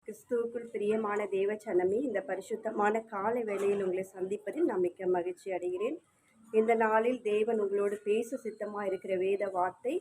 கிறிஸ்துவுக்குள் பிரியமான தேவ ஜனமே, இந்த பரிசுத்தமான காலை வேளையில் உங்களை சந்திப்பதில் நான் மிக்க மகிழ்ச்சி அடைகிறேன். இந்த நாளில் தேவன் உங்களோடு பேச சித்தமாக இருக்கிற வேத வார்த்தை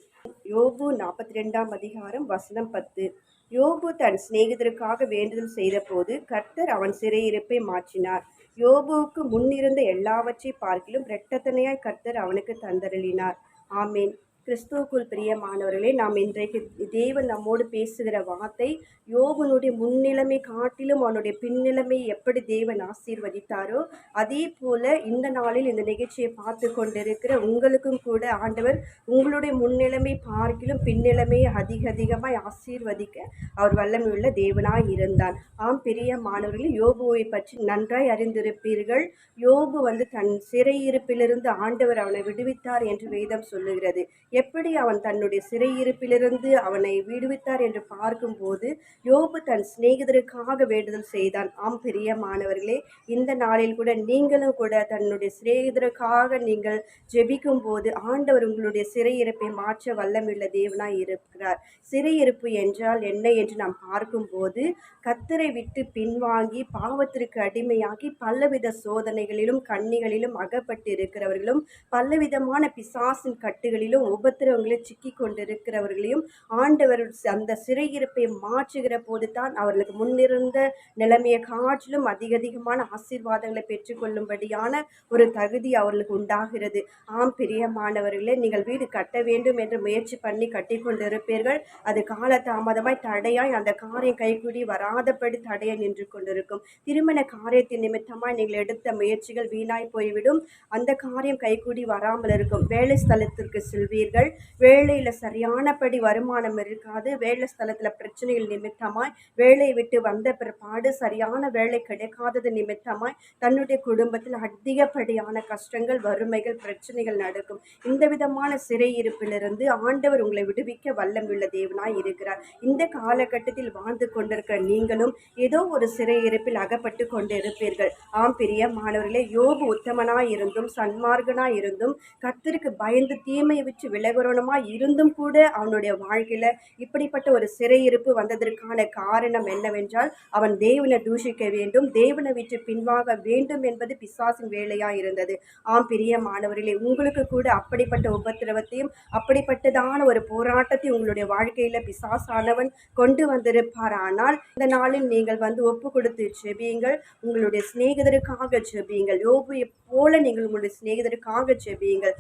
யோபு 42ஆம் அதிகாரம் வசனம் 10. யோபு தன் சிநேகிதருக்காக வேண்டுதல் செய்த போது கர்த்தர் அவன் சிறையிருப்பை மாற்றினார். யோபுவுக்கு முன்னிருந்த எல்லாவற்றை பார்க்கிலும் இரட்டத்தனையாய் கர்த்தர் அவனுக்கு தந்தருளினார். ஆமேன். கிறிஸ்துவுக்குள் பிரியமானவர்களே, நாம் இன்றைக்கு தேவன் நம்மோடு பேசுகிற வார்த்தை யோபனுடைய முன்னிலைமை காட்டிலும் அவனுடைய பின்னிலைமை எப்படி தேவன் ஆசீர்வதித்தாரோ அதே போல இந்த நாளில் இந்த நிகழ்ச்சியை பார்த்து கொண்டிருக்கிற உங்களுக்கும் கூட ஆண்டவர் உங்களுடைய முன்னிலைமை பார்க்கிலும் பின்னிலைமையை அதிகமாய் ஆசீர்வதிக்க அவர் வல்லமையுள்ள தேவனாய் இருந்தான். ஆம் பிரியமானவர்களே, யோபுவை பற்றி நன்றாய் அறிந்திருப்பீர்கள். யோபு தன் சிறையிருப்பிலிருந்து ஆண்டவர் அவனை விடுவித்தார் என்று வேதம் சொல்லுகிறது. எப்படி அவன் தன்னுடைய சிறையிருப்பிலிருந்து அவனை விடுவித்தார் என்று பார்க்கும்போது யோபு தன் சிநேகிதருக்காக வேண்டுதல் செய்தான். ஆம் பிரியமானவர்களே, இந்த நாளில் கூட நீங்களும் கூட தன்னுடைய சிநேகிதருக்காக நீங்கள் ஜெபிக்கும் போது ஆண்டவர் உங்களுடைய சிறையிருப்பை மாற்ற வல்லமுள்ள தேவனாய் இருக்கிறார். சிறையிருப்பு என்றால் என்ன என்று நாம் பார்க்கும்போது கர்த்தரை விட்டு பின்வாங்கி பாவத்திற்கு அடிமையாகி பலவித சோதனைகளிலும் கண்ணிகளிலும் அகப்பட்டு இருக்கிறவர்களும் பலவிதமான பிசாசின் கட்டுகளிலும் உபத்திரவங்களில் சிக்கி கொண்டிருக்கிறவர்களையும் ஆண்டவர் அந்த சிறையிருப்பை மாற்றுகிற போது தான் அவர்களுக்கு முன்னிருந்த நிலைமையை காட்டிலும் அதிகமான ஆசீர்வாதங்களை பெற்றுக்கொள்ளும்படியான ஒரு தகுதி அவர்களுக்கு உண்டாகிறது. ஆம் பிரியமானவர்களே, நீங்கள் வீடு கட்ட வேண்டும் என்று முயற்சி பண்ணி கட்டி கொண்டிருப்பீர்கள். அது காலதாமதமாய் தடையாய் அந்த காரியம் கைகூடி வராதபடி தடையை நின்று கொண்டிருக்கும். திருமண காரியத்தின் நிமித்தமாய் நீங்கள் எடுத்த முயற்சிகள் வீணாய் போய்விடும். அந்த காரியம் கைகூடி வராமல் இருக்கும். வேலை ஸ்தலத்திற்கு செல்வீர்கள். வேலையில் சரியானபடி வருமானம் இருக்காது. வேலை ஸ்தலத்தில் பிரச்சனைகள் நிமித்தமாய் வேலையை விட்டு வந்த பிற்பாடு சரியான வேலை கிடைக்காதது நிமித்தமாய் தன்னுடைய குடும்பத்தில் அதிகப்படியான கஷ்டங்கள், வறுமைகள், பிரச்சனைகள் நடக்கும். இந்த விதமான சிறையிருப்பிலிருந்து ஆண்டவர் உங்களை விடுவிக்க வல்லமுள்ள தேவனாய் இருக்கிறார். இந்த காலகட்டத்தில் வாழ்ந்து கொண்டிருக்கிற நீங்களும் ஏதோ ஒரு சிறையிருப்பில் அகப்பட்டு கொண்டிருப்பீர்கள். ஆம் பிரியமானவர்களே, யோபு உத்தமனாய் இருந்தும் சன்மார்க்கனாய் இருந்தும் கர்த்தருக்கு பயந்து தீமையை விட்டு விலகுறவனுமாய் இருந்தும் கூட அவனுடைய வாழ்க்கையில இப்படிப்பட்ட ஒரு சிறையிருப்பு வந்ததற்கான காரணம் என்னவென்றால் அவன் தேவனை தூஷிக்க வேண்டும், தேவனை விட்டு பின்வாங்க வேண்டும் என்பது பிசாசின் வேலையா இருந்தது. ஆம் பிரியமானவர்களே, உங்களுக்கு கூட அப்படிப்பட்ட உபத்திரவத்தையும் அப்படிப்பட்டதான ஒரு போராட்டத்தை உங்களுடைய வாழ்க்கையில பிசாசானவன் கொண்டு வந்திருப்பார். ஆனால் இந்த நாளில் நீங்கள் ஒப்பு கொடுத்து ஜெபியுங்கள். உங்களுடைய சிநேகிதருக்காக ஜெபியுங்கள். யோபு போல நீங்கள் உங்களுடைய சிநேகிதருக்காக ஜெபியுங்கள்.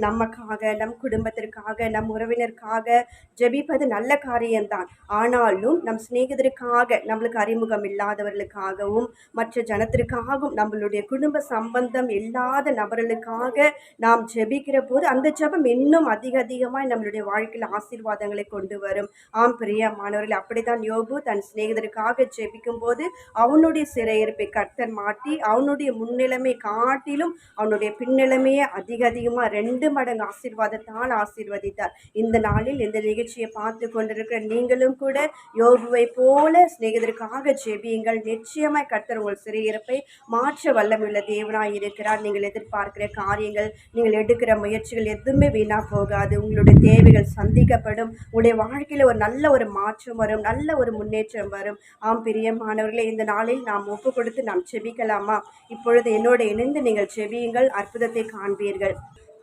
நமக்காக, நம் குடும்பத்திற்காக, நம் உறவினருக்காக ஜெபிப்பது நல்ல காரியம்தான். ஆனாலும் நம் சிநேகிதருக்காக, நம்மளுக்கு அறிமுகம் இல்லாதவர்களுக்காகவும் மற்ற ஜனத்திற்காகவும் நம்மளுடைய குடும்ப சம்பந்தம் இல்லாத நபர்களுக்காக நாம் ஜெபிக்கிற போது அந்த ஜெபம் இன்னும் அதிகமாய் நம்மளுடைய வாழ்க்கையில் ஆசீர்வாதங்களை கொண்டு வரும். ஆம் பிரியமானவர்கள், அப்படித்தான் யோபு தன் சிநேகிதருக்காக ஜெபிக்கும் போது அவனுடைய சிறையிருப்பை கர்த்தர் மாட்டி அவனுடைய முன்னிலைமை காட்டிலும் அவனுடைய பின்னிலைமையை அதிகமாக 2 மடங்கு ஆசீர்வாதத்தால் ஆசீர்வதித்தார். இந்த நாளில் இந்த நிகழ்ச்சியை பார்த்து கொண்டிருக்கிற நீங்களும் கூட யோபுவை போல சிநேகிதருக்காக ஜெபியுங்கள். நிச்சயமாய் கர்த்தர் உங்கள் சிறையிருப்பை மாற்ற வல்லமுள்ள தேவனாய் இருக்கிறார். நீங்கள் எதிர்பார்க்கிற காரியங்கள், நீங்கள் எடுக்கிற முயற்சிகள் எதுவுமே வீணா போகாது. உங்களுடைய தேவைகள் சந்திக்கப்படும். உங்களுடைய வாழ்க்கையில் ஒரு நல்ல ஒரு மாற்றம் வரும், நல்ல ஒரு முன்னேற்றம் வரும். ஆம் பிரியமானவர்களே, இந்த நாளில் நாம் ஒப்பு கொடுத்து நாம் ஜெபிக்கலாமா? இப்பொழுது என்னோடு இணைந்து நீங்கள் ஜெபியுங்கள். அற்புதத்தை காண்பீர்கள்.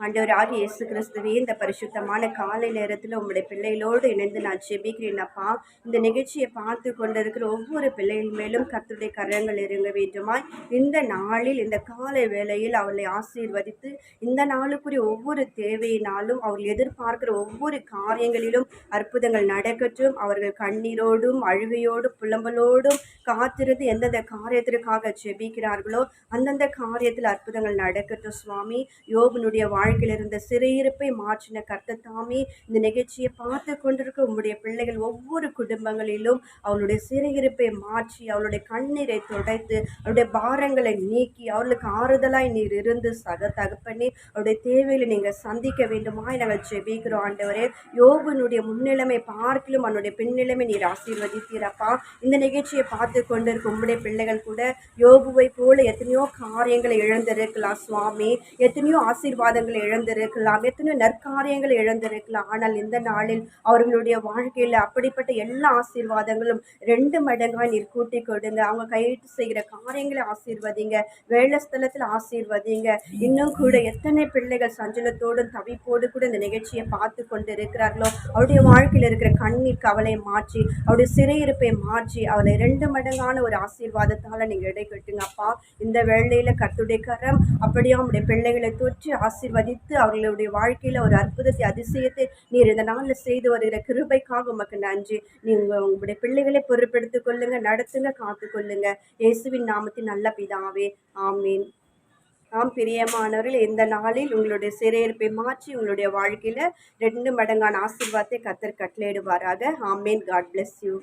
ஆண்டவராகிய இயேசு கிறிஸ்துவே, இந்த பரிசுத்தமான காலை நேரத்தில் உங்களுடைய பிள்ளைகளோடு இணைந்து நான் ஜெபிக்கிறேனப்பா. இந்த நிகழ்ச்சியை பார்த்து கொண்டிருக்கிற ஒவ்வொரு பிள்ளைகள் மேலும் கர்த்தருடைய கரங்கள் இறங்க வேண்டுமாய் இந்த நாளில் இந்த காலை வேளையில் அவளை ஆசீர்வதித்து இந்த நாளுக்குரிய ஒவ்வொரு தேவையினாலும் அவர்கள் எதிர்பார்க்கிற ஒவ்வொரு காரியங்களிலும் அற்புதங்கள் நடக்கட்டும். அவர்கள் கண்ணீரோடும் அழுகையோடும் புலம்பலோடும் காத்திருந்து எந்தெந்த காரியத்திற்காக ஜெபிக்கிறார்களோ அந்தந்த காரியத்தில் அற்புதங்கள் நடக்கட்டும். சுவாமி, யோபனுடைய வாழ்க்கையில் இருந்த சிறையிருப்பை மாற்றின கர்த்தர் தாமே இந்த நிகழ்ச்சியை பார்த்து கொண்டிருக்க உங்களுடைய பிள்ளைகள் ஒவ்வொரு குடும்பங்களிலும் அவளுடைய சிறையிருப்பை மாற்றி அவளுடைய கண்ணீரை துடைத்து அவருடைய பாரங்களை நீக்கி அவர்களுக்கு ஆறுதலாய் நீர் இருந்து தகப்பனே அவருடைய தேவைகளை நீங்கள் சந்திக்க வேண்டுமாய் நாங்கள் ஜெபிக்கிறோம். ஆண்டவரே, யோபனுடைய முன்னிலைமை பார்க்கிலும் அவனுடைய பின்னிலைமை நீர் ஆசீர்வதித்தீரப்பா. இந்த நிகழ்ச்சியை பார்த்து கொண்டிருக்கும் உங்களுடைய பிள்ளைகள் கூட யோபுவை போல எத்தனையோ காரியங்களை இழந்திருக்கலாம் சுவாமி. எத்தனையோ ஆசீர்வாதங்களை ஆசீர்வாதங்களை இழந்திருக்கலாம், எத்தனையோ நற்காரியங்களை இழந்திருக்கலாம். ஆனால் இந்த நாளில் அவர்களுடைய வாழ்க்கையில் அப்படிப்பட்ட எல்லா ஆசீர்வாதங்களும் 2 மடங்காய் நீர் கூட்டி கொடுங்க. அவங்க கையிட்டு செய்கிற காரியங்களை ஆசீர்வதிங்க, வேலை ஸ்தலத்தில் ஆசீர்வதிங்க. இன்னும் கூட எத்தனை பிள்ளைகள் சஞ்சலத்தோடு தவிப்போடு கூட இந்த நிகழ்ச்சியை பார்த்து கொண்டு இருக்கிறார்களோ, அவருடைய வாழ்க்கையில் இருக்கிற கண்ணீர் கவலை மாற்றி, அவருடைய சிறையிருப்பை மாற்றி, அவளை 2 மடங்கான ஒரு ஆசீர்வாதத்தால் நீங்கள் இடை கட்டுங்க அப்பா. இந்த வேளையில கர்த்தருடைய கரம் அப்படியே உங்களுடைய பிள்ளைகளை தொற்றி ஆசீர்வதித்து அவர்களுடைய வாழ்க்கையில ஒரு அற்புதத்தை அதிசயத்தை நீர் இந்த நாளில் செய்து வருகிற கிருபைக்காக உமக்கு நன்றி. நீங்க உங்களுடைய பிள்ளைகளை பொறுப்பெடுத்துக் கொள்ளுங்க, நடத்துங்க, காத்து கொள்ளுங்க. இயேசுவின் நாமத்தின் நல்ல பிதாவே, ஆமீன். ஆம் பிரியமானவர்கள், இந்த நாளில் உங்களுடைய சிறையிருப்பை மாற்றி உங்களுடைய வாழ்க்கையில 2 மடங்கான ஆசீர்வாதத்தை கர்த்தர் கட்டளையிடுவாராக. ஆமீன். God bless you.